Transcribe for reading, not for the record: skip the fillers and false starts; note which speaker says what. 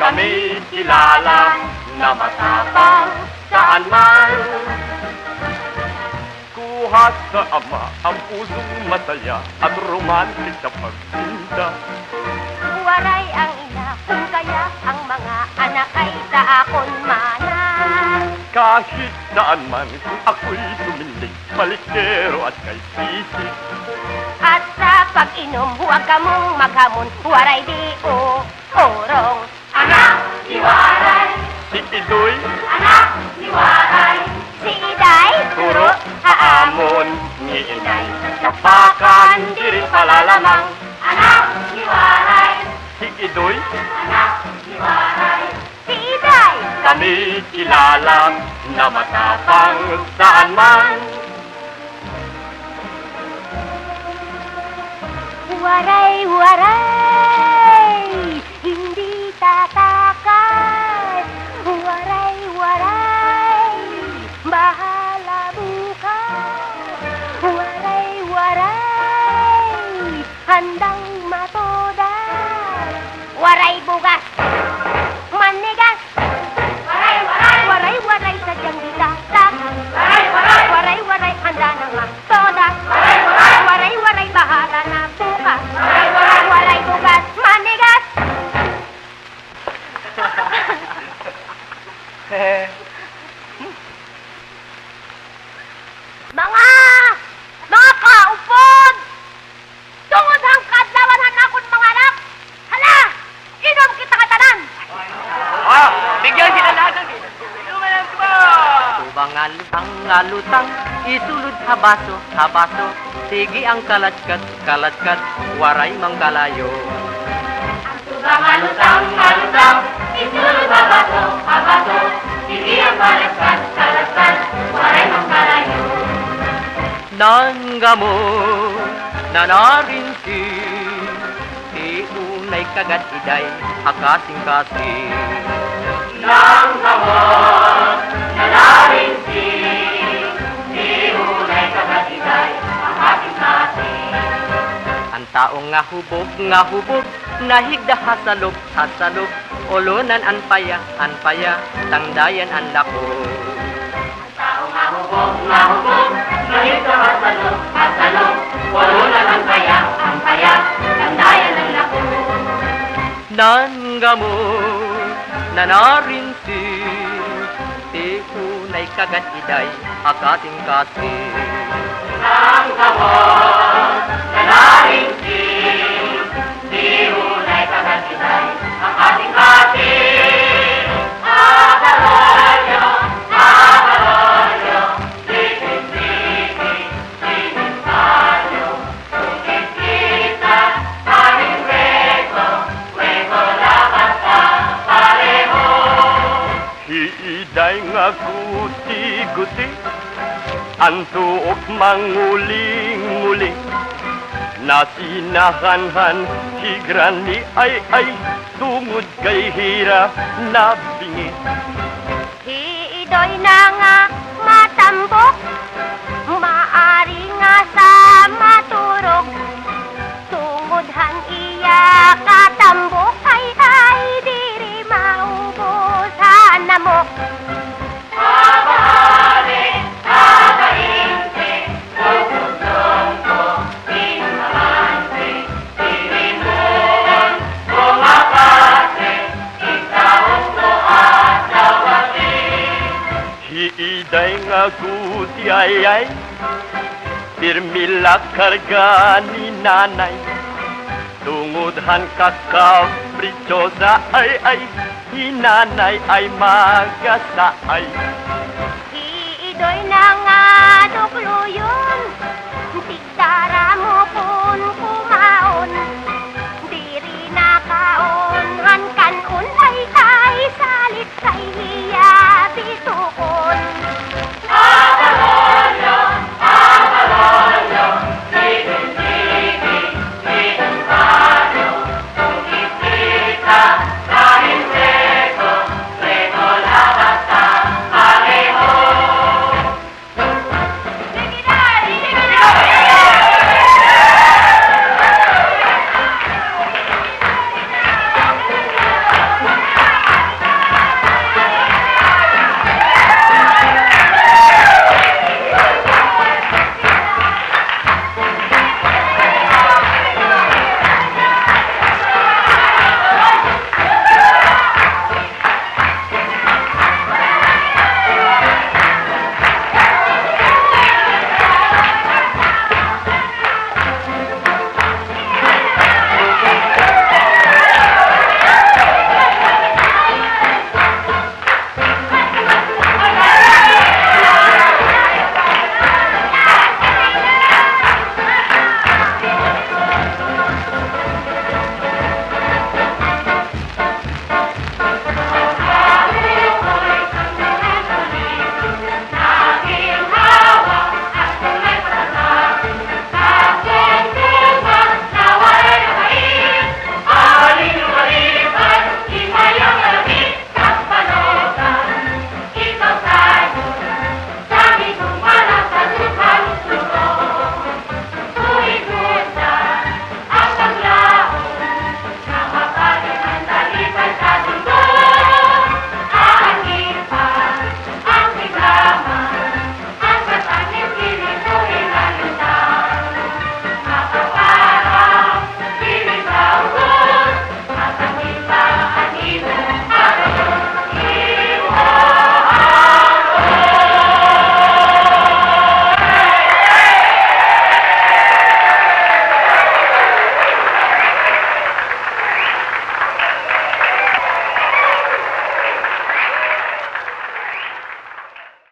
Speaker 1: Kami kilala na matapang saan man. Kuha sa ama ang pusong masaya at romantik sa pagtinda.
Speaker 2: Waray ang ina kung kaya ang mga anak ay sa akon mana.
Speaker 1: Kahit saan man kung ako'y tumindig, palikero at kay sisig.
Speaker 2: At sa pag-inom, huwag ka mong maghamon, waray di o orong. Anak ni Waray,
Speaker 1: Si Idoy,
Speaker 2: anak ni Waray, si Iday,
Speaker 1: turo haamon ni inay. Tapakan di rin palalamang.
Speaker 2: anak ni Waray,
Speaker 1: Si Idoy,
Speaker 2: anak ni Waray, si Iday.
Speaker 1: kami kilala na matapang saan man.
Speaker 2: Waray, waray, hindi tatakas. Waray, waray, bahala bukas. Waray, waray, handang matodas. Waray bugas, manigas. Waray, waray, waray, waray, sadyang ditatak. Waray, waray, waray, waray, handa na nga todas. Waray, waray, waray, waray, bahala na bukas. Waray, waray, waray, bugas, manigas. Mga kaupod! Tungod hang kadlawan akon mga anak! Hala! Inom kita katanan!
Speaker 1: Bigyan sila lahat ng inuman ba?
Speaker 3: Tubang alutang, isulod habaso, habaso. Sige ang kalatkat, kalatkat, waray mangkalayo.
Speaker 2: Tubang alutang, isulod habaso, habaso. Sige ang kalaskan, kalaskan, waray mong kalayo.
Speaker 3: Nanggamo, nanarinsi, unay kagat iday, hakasing-kasing.
Speaker 2: Nang kamot, nalarinsi, iunay kagatibay, ang ating kasing.
Speaker 3: Ang taong nga hubog, nahigda hasalog, hasalog, ulunan anpaya, tangdayan ang lako.
Speaker 2: Ang tao nga hubog, nahit ka hasalog, wulunan ang paya, tandayan ang lako.
Speaker 3: Nanggamo, nanarinsi, unay kagat iday, hakating-kasing.
Speaker 2: Nang kamot, nalarinsi, iunay kagatibay, ang ating kasing. Agarolyo, sinig tayo, sukit kita, aming wego lakas ka pareho.
Speaker 1: Hiiday nga guti-guti, ang tuok manguling-nguling. Nasinahanhan, higran ni ay, tungod kay hirap na bingi.
Speaker 2: Hiidoy na nga matambok, maari nga sa maturog. Tungodhan iya katambok, ay diri maubusan na mo. Abahali, abainte, bukutong ko, pinamante, pinimuon, bumakase, ikaw ko at dawatin.
Speaker 1: Hiiday nga guti ay, pirmila karga ni nanay. Tungodhan kakaprichosa ay, hinanay ay magasaay.
Speaker 2: Iidoy na nga dukluyon, tigtara